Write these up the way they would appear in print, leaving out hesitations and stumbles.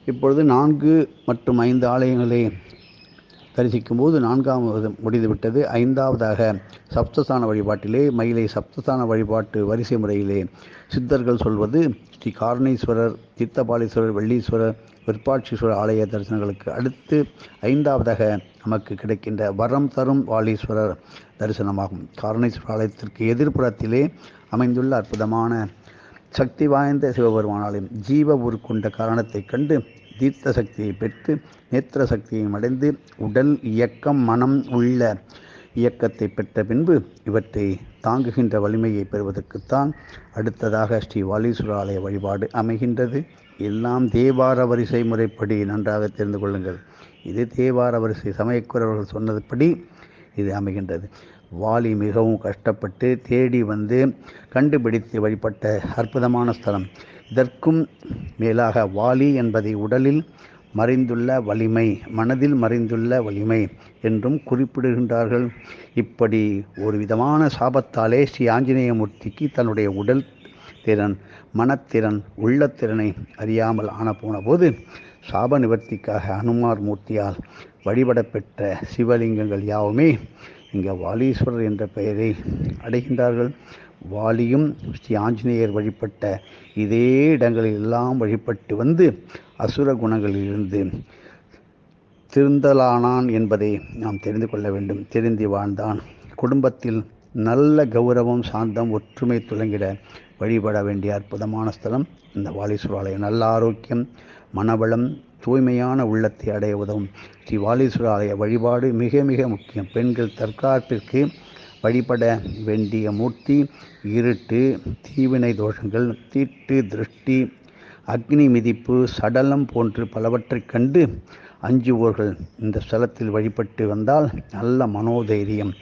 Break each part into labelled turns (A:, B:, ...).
A: இப்பொழுது 4 மற்றும் 5 ஆலயங்களை தரிசிக்கும் போது 4ஆவது முடிந்துவிட்டது. 5ஆவதாக சப்தஸ்தான வழிபாட்டிலே மயிலை சப்தஸ்தான வழிபாட்டு வரிசை முறையிலே சித்தர்கள் சொல்வது ஸ்ரீ காரணீஸ்வரர், தீர்த்தபாலீஸ்வரர், வெள்ளீஸ்வரர், விருப்பாட்சீஸ்வரர் ஆலய தரிசனங்களுக்கு அடுத்து 5ஆவதாக நமக்கு கிடைக்கின்ற வரம் தரும் வாலீஸ்வரர் தரிசனமாகும். காரணீஸ்வரர் ஆலயத்திற்கு எதிர்ப்புறத்திலே அமைந்துள்ள அற்புதமான சக்தி வாய்ந்த சிவபெருமான் ஆலயம். ஜீவ உருக்கொண்ட காரணத்தை கண்டு தீர்த்த சக்தியை பெற்று நேத்திர சக்தியையும் அடைந்து உடல் இயக்கம், மனம் உள்ள இயக்கத்தை பெற்ற பின்பு இவற்றை தாங்குகின்ற வலிமையை பெறுவதற்குத்தான் அடுத்ததாக ஸ்ரீ வாலீஸ்வர ஆலய வழிபாடு அமைகின்றது. எல்லாம் தேவார வரிசை முறைப்படி நன்றாக தெரிந்து கொள்ளுங்கள். இது தேவார வரிசை சமயக்குறவர்கள் சொன்னதுபடி இது அமைகின்றது. வாலி மிகவும் கஷ்டப்பட்டு தேடி வந்து கண்டுபிடித்து வழிபட்ட அற்புதமான ஸ்தலம். இதற்கும் மேலாக வாலி என்பதை உடலில் மறைந்துள்ள வலிமை, மனதில் மறைந்துள்ள வலிமை என்றும் குறிப்பிடுகின்றார்கள். இப்படி ஒரு விதமான சாபத்தாலே ஸ்ரீ ஆஞ்சநேயமூர்த்திக்கு தன்னுடைய உடல் திறன், மனத்திறன், உள்ளத்திறனை அறியாமல் ஆன போன போது சாப நிவர்த்திக்காக அனுமார் மூர்த்தியால் வழிபடப்பெற்ற சிவலிங்கங்கள் யாவுமே இங்கே வாலீஸ்வரர் என்ற பெயரை அடைகின்றார்கள். வாலியும் ஸ்ரீ ஆஞ்சநேயர் வழிபட்ட இதே இடங்களில் எல்லாம் வழிபட்டு வந்து அசுர குணங்களிலிருந்து திருந்தலானான் என்பதை நாம் தெரிந்து கொள்ள வேண்டும். திருந்தி வாழ்ந்தான். குடும்பத்தில் நல்ல கௌரவம், சாந்தம், ஒற்றுமை துலங்கிட வழிபட வேண்டிய அற்புதமான ஸ்தலம் இந்த வாலீஸ்வர ஆலயம். நல்ல ஆரோக்கியம், மனவளம், தூய்மையான உள்ளத்தை அடைய உதவும் ஸ்ரீ வாலீஸ்வர ஆலய வழிபாடு மிக மிக முக்கியம். பெண்கள் தற்காப்பிற்கு வழிபட வேண்டிய மூர்த்தி இருட்டு, தீவினை தோஷங்கள், தீட்டு, திருஷ்டி, அக்னி மிதிப்பு, சடலம் போன்று பலவற்றைக் கண்டு அஞ்சுவோர்கள் இந்த ஸ்தலத்தில் வழிபட்டு வந்தால் நல்ல மனோதைரியம்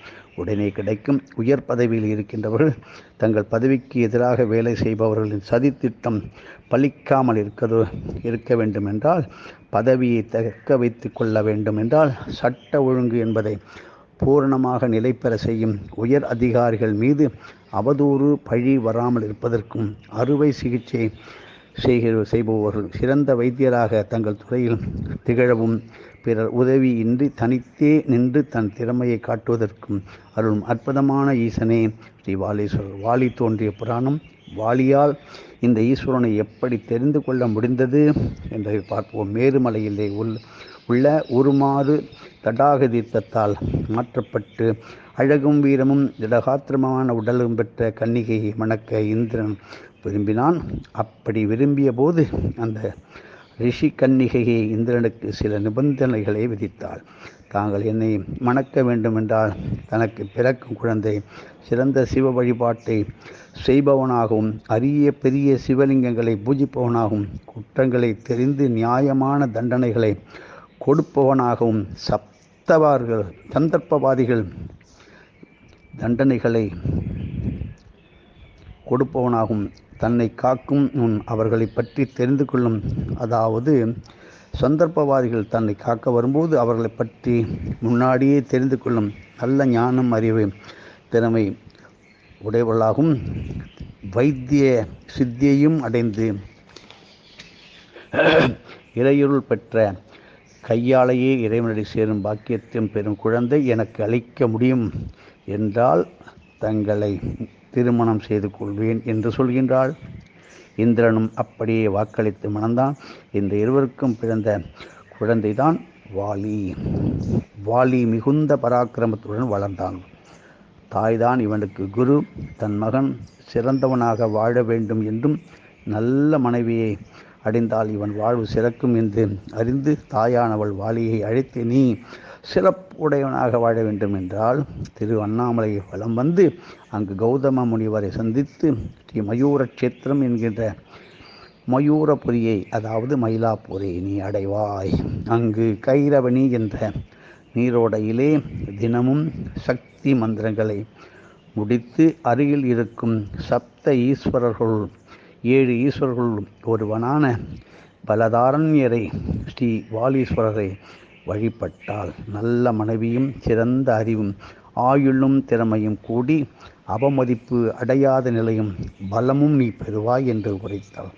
A: உடனே கிடைக்கும். உயர் பதவியில் இருக்கின்றவர்கள் தங்கள் பதவிக்கு எதிராக வேலை செய்பவர்களின் சதித்திட்டம் பலிக்காமல் இருக்க வேண்டும் என்றால், பதவியை தக்க வைத்து கொள்ள வேண்டும் என்றால், சட்ட ஒழுங்கு என்பதை பூரணமாக நிலைபெற செய்யும் உயர் அதிகாரிகள் மீது அவதூறு பழி வராமல் இருப்பதற்கும், அறுவை சிகிச்சை செய்பவர்கள் சிறந்த வைத்தியராக தங்கள் துறையில் திகழவும், பிறர் உதவியின்றி தனித்தே நின்று தன் திறமையை காட்டுவதற்கும் அருளும் அற்புதமான ஈசனே ஸ்ரீ வாலீஸ்வரர். வாலி தோன்றிய புராணம். வாலியால் இந்த ஈஸ்வரனை எப்படி தெரிந்து கொள்ள முடிந்தது என்பதை பார்ப்போம். மேருமலையிலே உள்ள உருமாறு தடாக தீர்த்தத்தால் மாற்றப்பட்டு அழகும் வீரமும் திடகாத்திரமான உடலும் பெற்ற கன்னிகையை மணக்க இந்திரன் விரும்பினான். அப்படி விரும்பிய போது அந்த ரிஷி கன்னிகையை இந்திரனுக்கு சில நிபந்தனைகளை விதித்தாள். தாங்கள் என்னை மணக்க வேண்டுமென்றால் தனக்கு பிறக்கும் குழந்தை சிறந்த சிவ வழிபாட்டை செய்பவனாகவும், அரிய பெரிய சிவலிங்கங்களை பூஜிப்பவனாகவும், குற்றங்களை தெரிந்து நியாயமான தண்டனைகளை கொடுப்பவனாகவும், சந்தர்ப்பவாதிகள் தண்டனைகளை கொடுப்பவனாகவும், தன்னை காக்கும் முன் அவர்களை பற்றி தெரிந்து கொள்ளும், அதாவது சந்தர்ப்பவாதிகள் தன்னை காக்க வரும்போது அவர்களை பற்றி முன்னாடியே தெரிந்து கொள்ளும் நல்ல ஞானம், அறிவு, திறமை உடையவர்களாகவும், வைத்திய சித்தியையும் அடைந்து இறையுருள் பெற்ற கையாலேயே இறைவனடி சேரும் பாக்கியத்தையும் பெறும் குழந்தை எனக்கு அளிக்க முடியும் என்றால் தங்களை திருமணம் செய்து கொள்வேன் என்று சொல்கின்றாள். இந்திரனும் அப்படியே வாக்களித்து மணந்தான். இந்த இருவருக்கும் பிறந்த குழந்தைதான் வாலி. வாலி மிகுந்த பராக்கிரமத்துடன் வளர்ந்தான். தாய்தான் இவனுக்கு குரு. தன் மகன் சிறந்தவனாக வாழ வேண்டும் என்றும், நல்ல மனைவியை அடைந்தால் இவன் வாழ்வு சிறக்கும் என்று அறிந்து தாயானவள் வாலியை அழைத்து, நீ சிறப்புடையவனாக வாழ வேண்டும் என்றால் திரு அண்ணாமலையை வலம் வந்து அங்கு கௌதம முனிவரை சந்தித்து ஸ்ரீ மயூர கஷேத்திரம் என்கின்ற மயூரபுரியை, அதாவது மயிலாப்பூரை நீ அடைவாய். அங்கு கைரவணி என்ற நீரோடையிலே தினமும் சக்தி மந்திரங்களை முடித்து அருகில் இருக்கும் சப்த ஈஸ்வரர்கள் 7 ஈஸ்வரர்கள் ஒருவனான பலதாரண்யரை ஸ்ரீ வாலீஸ்வரரை வழிபட்டால் நல்ல மனைவியும் சிறந்த அறிவும் ஆயுளும் திறமையும் கூடி அவமதிப்பு அடையாத நிலையும் பலமும் நீ பெறுவாய் என்று உரைத்தாள்.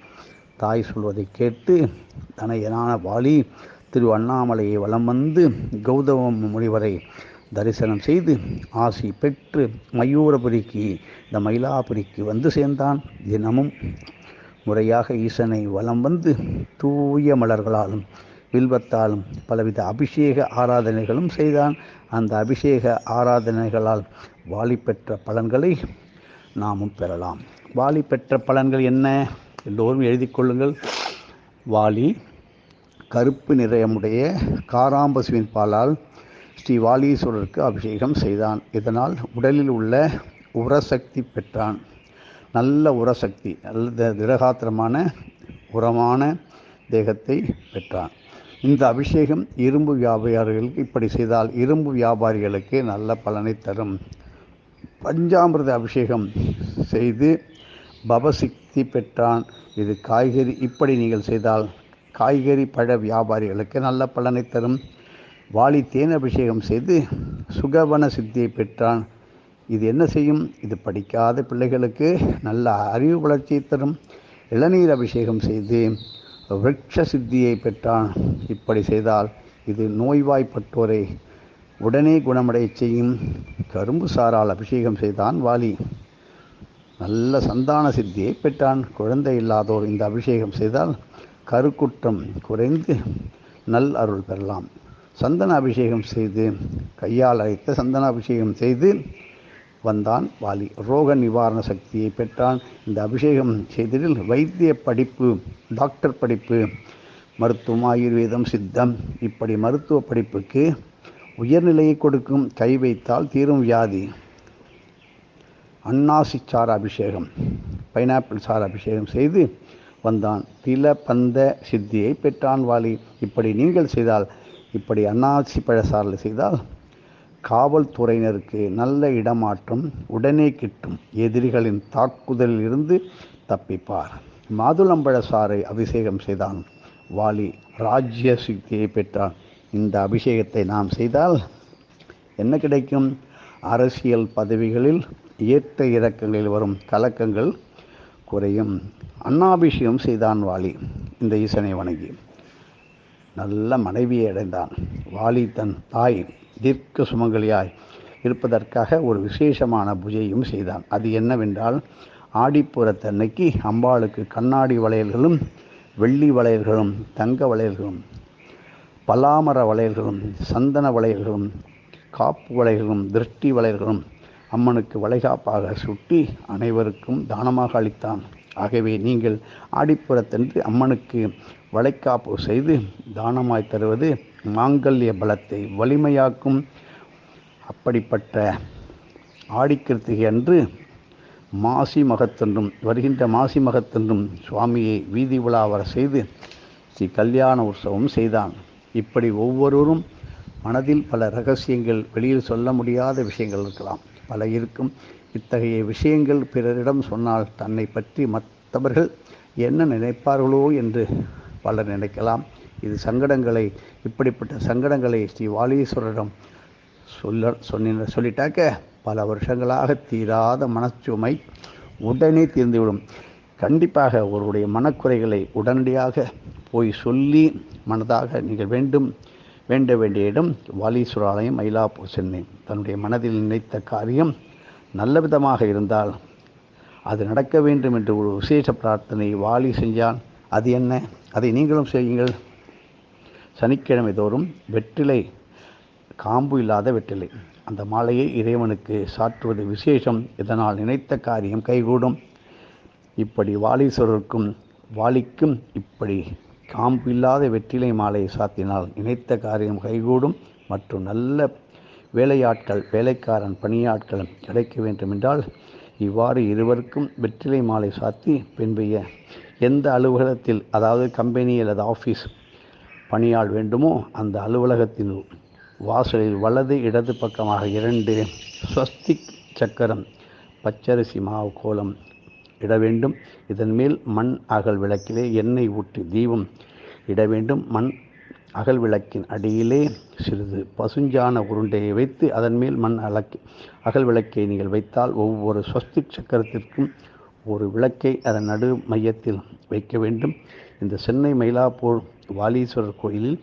A: தாய் சொல்வதை கேட்டு தனையனான வாலி திரு அண்ணாமலையை வலம் வந்து கௌதம முனிவரை தரிசனம் செய்து ஆசி பெற்று மயூரபுரிக்கு இந்த மயிலாபுரிக்கு வந்து சேர்ந்தான். தினமும் முறையாக ஈசனை வலம் வந்து தூய மலர்களாலும் வில்வத்தாலும் பலவித அபிஷேக ஆராதனைகளும் செய்தான். அந்த அபிஷேக ஆராதனைகளால் வாலி பெற்ற பலன்களை நாமும் பெறலாம். வாலி பெற்ற பலன்கள் என்ன? எல்லோரும் எழுதி கொள்ளுங்கள். வாலி கருப்பு நிறமுடைய காராம்பசுவின் பாலால் ஸ்ரீ வாலீஸ்வரருக்கு அபிஷேகம் செய்தான். இதனால் உடலில் உள்ள உரசக்தி பெற்றான். நல்ல உரசக்தி, நல்ல திரகாத்திரமான உரமான தேகத்தை பெற்றான். இந்த அபிஷேகம் இரும்பு வியாபாரிகளுக்கு இப்படி செய்தால் இரும்பு வியாபாரிகளுக்கு நல்ல பலனை தரும். பஞ்சாமிர்த அபிஷேகம் செய்து பவசக்தி பெற்றான். இது காய்கறி, இப்படி நீங்கள் செய்தால் காய்கறி பழ வியாபாரிகளுக்கு நல்ல பலனை தரும். வாலி தேன் அபிஷேகம் செய்து சுகவன சித்தியை பெற்றான். இது என்ன செய்யும்? இது படிக்காத பிள்ளைகளுக்கு நல்ல அறிவு வளர்ச்சியை தரும். இளநீர் அபிஷேகம் செய்து விருட்ச சித்தியை பெற்றான். இப்படி செய்தால் இது நோய்வாய்ப்பட்டோரை உடனே குணமடைய செய்யும். கரும்பு சாரால் அபிஷேகம் செய்தான் வாலி. நல்ல சந்தான சித்தியை பெற்றான். குழந்தை இல்லாதோர் இந்த அபிஷேகம் செய்தால் கருக்குற்றம் குறைந்து நல் அருள் பெறலாம். சந்தன அபிஷேகம் செய்து கையால் அழைத்த சந்தன அபிஷேகம் செய்து வந்தான் வாலி. ரோக நிவாரண சக்தியை பெற்றான். இந்த அபிஷேகம் செய்ததில் வைத்திய படிப்பு, டாக்டர் படிப்பு, மருத்துவம், ஆயுர்வேதம், சித்தம் இப்படி மருத்துவ படிப்புக்கு உயர்நிலையை கொடுக்கும். கை வைத்தால் தீரும் வியாதி. அன்னாசி சார அபிஷேகம், பைனாப்பிள் சார அபிஷேகம் செய்து வந்தான். திலபந்த சித்தியை பெற்றான் வாலி. இப்படி நீங்கள் செய்தால், இப்படி அன்னாசி பழசாரில் செய்தால் காவல்துறையினருக்கு நல்ல இடமாற்றம் உடனே கிட்டும். எதிரிகளின் தாக்குதலில் இருந்து தப்பிப்பார். மாதுளம்பழ சாறை அபிஷேகம் செய்தான் வாலி. ராஜ்ய சித்தியை பெற்றான். இந்த அபிஷேகத்தை நாம் செய்தால் என்ன கிடைக்கும்? அரசியல் பதவிகளில் ஏற்ற இறக்கங்களில் வரும் கலக்கங்கள் குறையும். அன்னாபிஷேகம் செய்தான் வாலி. இந்த ஈசனை வணங்கி நல்ல மனைவியை அடைந்தான். வாலி தன் தாய் தீர்க்க சுமங்கலியாய் இருப்பதற்காக ஒரு விசேஷமான பூஜையும் செய்தான். அது என்னவென்றால், ஆடிப்புறத்தன்னைக்கு அம்பாளுக்கு கண்ணாடி வளையல்களும் வெள்ளி வளையல்களும் தங்க வளையல்களும் பலாமர வளையல்களும் சந்தன வளையல்களும் காப்பு வளையல்களும் திருஷ்டி வளையல்களும் அம்மனுக்கு வளைகாப்பாக சுட்டி அனைவருக்கும் தானமாக அளித்தான். ஆகவே நீங்கள் ஆடிப்புறத்தன்று அம்மனுக்கு வளைக்காப்பு செய்து தானமாய் தருவது மாங்கல்ய பலத்தை வலிமையாக்கும். அப்படிப்பட்ட ஆடிக்கிருத்திகை அன்று மாசி மகத்தன்றும் வருகின்ற மாசி மகத்தன்றும் சுவாமியை வீதி உலா வர செய்து ஸ்ரீ கல்யாண உற்சவம் செய்தான். இப்படி ஒவ்வொருவரும் மனதில் பல ரகசியங்கள், வெளியில் சொல்ல முடியாத விஷயங்கள் இருக்கலாம், பல இருக்கும். இத்தகைய விஷயங்கள் பிறரிடம் சொன்னால் தன்னை பற்றி மற்றவர்கள் என்ன நினைப்பார்களோ என்று பலர் நினைக்கலாம். இது சங்கடங்களை, இப்படிப்பட்ட சங்கடங்களை ஸ்ரீ வாலீஸ்வரரிடம் சொல்லிட்டாக்க பல வருஷங்களாக தீராத மனச்சுமை உடனே தீர்ந்துவிடும். கண்டிப்பாக ஒருவருடைய மனக்குறைகளை உடனடியாக போய் சொல்லி மனதாக நீங்கள் வேண்ட வேண்டிய இடம் வாலீஸ்வர ஆலயம், மயிலாப்பூர், சென்னை. தன்னுடைய மனதில் நினைத்த காரியம் நல்ல விதமாக இருந்தால் அது நடக்க வேண்டும் என்று ஒரு விசேஷ பிரார்த்தனை வாலி செஞ்சான். அது என்ன? அதை நீங்களும் செய்யுங்கள். சனிக்கிழமை தோறும் வெற்றிலை, காம்பு இல்லாத வெற்றிலை, அந்த மாலையை இறைவனுக்கு சாற்றுவது விசேஷம். இதனால் நினைத்த காரியம் கைகூடும். இப்படி வாலீஸ்வரருக்கும் வாலிக்கும் இப்படி காம்பு இல்லாத வெற்றிலை மாலையை சாத்தினால் நினைத்த காரியம் கைகூடும். மற்றும் நல்ல வேலையாட்கள், வேலைக்காரன், பணியாட்கள் கிடைக்க வேண்டுமென்றால் இவ்வாறு இருவருக்கும் வெற்றிலை மாலை சாத்தி பின்பைய எந்த அலுவலகத்தில், அதாவது கம்பெனி அல்லது ஆஃபீஸ் பணியாள் வேண்டுமோ அந்த அலுவலகத்தின் வாசலில் வலது இடது பக்கமாக 2 ஸ்வஸ்திக் சக்கரம் பச்சரிசி மாவு கோலம் இட வேண்டும். இதன் மேல் மண் அகல் விளக்கிலே எண்ணெய் ஊற்றி தீபம் இட வேண்டும். மண் அகல் விளக்கின் அடியிலே சிறிது பசுஞ்சான உருண்டையை வைத்து அதன் மேல் மண் அகல் விளக்கை நீங்கள் வைத்தால் ஒவ்வொரு ஸ்வஸ்திக் சக்கரத்திற்கும் ஒரு விளக்கை அதன் நடு மையத்தில் வைக்க வேண்டும். இந்த சென்னை மயிலாப்பூர் வாலீஸ்வரர் கோயிலில்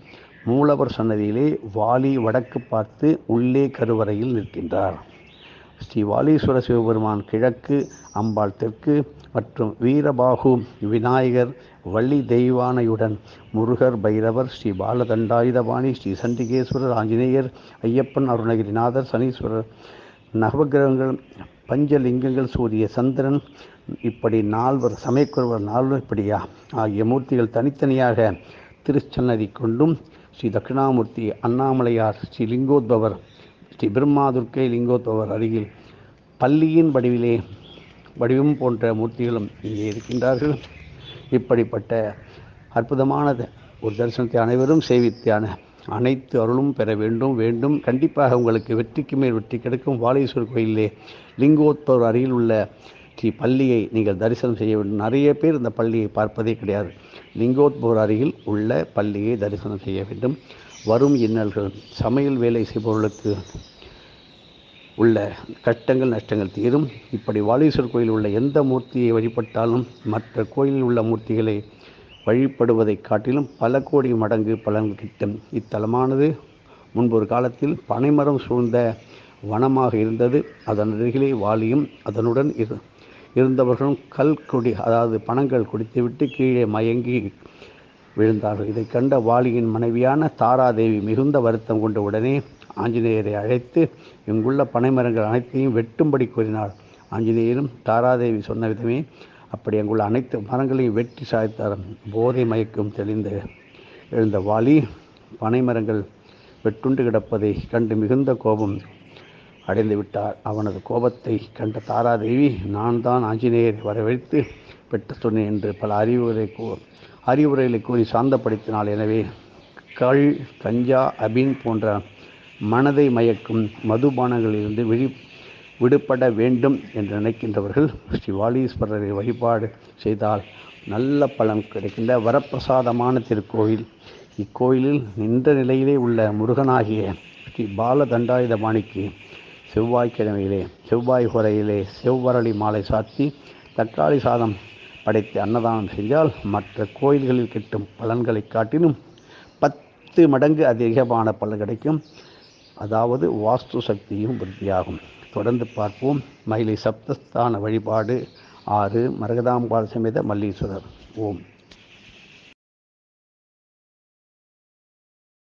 A: மூலவர் சன்னதியிலே வாலி வடக்கு பார்த்து உள்ளே கருவறையில் நிற்கின்றார். ஸ்ரீ வாலீஸ்வர சிவபெருமான் கிழக்கு, அம்பாள் தெற்கு மற்றும் வீரபாகு விநாயகர் வள்ளி தெய்வானையுடன் முருகர், பைரவர், ஸ்ரீ பாலதண்டாயுதபாணி, ஸ்ரீ சண்டிகேஸ்வரர், ஆஞ்சநேயர், ஐயப்பன், அருணகிரிநாதர், சனீஸ்வரர், நவகிரகங்கள், பஞ்சலிங்கங்கள், சூரிய சந்திரன், இப்படி நால்வர், சமயக்குறவர் நால்வர், இப்படியா ஆகிய மூர்த்திகள் தனித்தனியாக திருச்சன்னதி கொண்டும் ஸ்ரீ தட்சிணாமூர்த்தி, அண்ணாமலையார், ஸ்ரீ லிங்கோத்பவர், ஸ்ரீ பிரம்மாதுர்க்கை லிங்கோத்பவர் அருகில் பல்லியின் வடிவம் போன்ற மூர்த்திகளும் இங்கே இருக்கின்றார்கள். இப்படிப்பட்ட அற்புதமான ஒரு தரிசனத்தை அனைவரும் சேவித்தான அனைத்து அருளும் பெற வேண்டும். கண்டிப்பாக உங்களுக்கு வெற்றிக்கு மேல் வெற்றி கிடைக்கும். வாலீஸ்வரர் கோயிலே லிங்கோத்பவர் அருகில் உள்ள ஸ்ரீ பள்ளியை நீங்கள் தரிசனம் செய்ய வேண்டும். நிறைய பேர் இந்த பள்ளியை பார்ப்பதே கிடையாது. லிங்கோத்பவர் அருகில் உள்ள பள்ளியை தரிசனம் செய்ய வேண்டும். வரும் இன்னல்கள், சமையல் வேலை செய்பவர்களுக்கு உள்ள கஷ்டங்கள், நஷ்டங்கள் தீரும். இப்படி வாலீஸ்வரர் கோயில் உள்ள எந்த மூர்த்தியை வழிபட்டாலும் மற்ற கோயிலில் உள்ள மூர்த்திகளை வழிபடுவதை காட்டிலும் பல கோடி மடங்கு பலன் கிட்டும். இத்தலமானது முன்பொரு காலத்தில் பனைமரம் சூழ்ந்த வனமாக இருந்தது. அதன் அருகிலே வாலியும் அதனுடன் இருந்தவர்களும் அதாவது பணங்கள் குடித்துவிட்டு கீழே மயங்கி விழுந்தார்கள். இதை கண்ட வாலியின் மனைவியான தாராதேவி மிகுந்த வருத்தம் கொண்ட உடனே ஆஞ்சநேயரை அழைத்து இங்குள்ள பனைமரங்கள் அனைத்தையும் வெட்டும்படி கூறினார். ஆஞ்சநேயரும் தாராதேவி சொன்ன விதமே அப்படி அங்குள்ள அனைத்து மரங்களையும் வெட்டி சாய்த்தார். போதை மயக்கம் தெளிந்து எழுந்த வாலி பனைமரங்கள் வெட்டுண்டு கிடப்பதை கண்டு மிகுந்த கோபம் அடைந்து விட்டார். அவனது கோபத்தை கண்ட தாராதேவி, நான் தான் ஆஞ்சநேயரை வரவழைத்து வெட்ட சொன்னேன் என்று பல அறிவுரைகளை கூறி சாந்தப்படுத்தினாள். எனவே கஞ்சா, அபின் போன்ற மனதை மயக்கும் மதுபானங்களிலிருந்து விடுபட வேண்டும் என்று நினைக்கின்றவர்கள் ஸ்ரீ வாலீஸ்வரரை வழிபாடு செய்தால் நல்ல பலன் கிடைக்கின்ற வரப்பிரசாதமான திருக்கோயில். இக்கோயிலில் நின்ற நிலையிலே உள்ள முருகனாகிய ஸ்ரீ பாலதண்டாயுதபாணிக்கு செவ்வாய்க்கிழமையிலே செவ்வாய் குறையிலே செவ்வரளி மாலை சாத்தி தக்காளி சாதம் படைத்து அன்னதானம் செய்தால் மற்ற கோயில்களில் கிட்டும் பலன்களை காட்டிலும் 10 மடங்கு அதிகமான பலன் கிடைக்கும். அதாவது வாஸ்து சக்தியும் விருத்தியாகும். தொடர்ந்து பார்ப்போம். மயிலை சப்தஸ்தான வழிபாடு 6 மரகதாம்பாள் சமேத மல்லீஸ்வரர். ஓம்.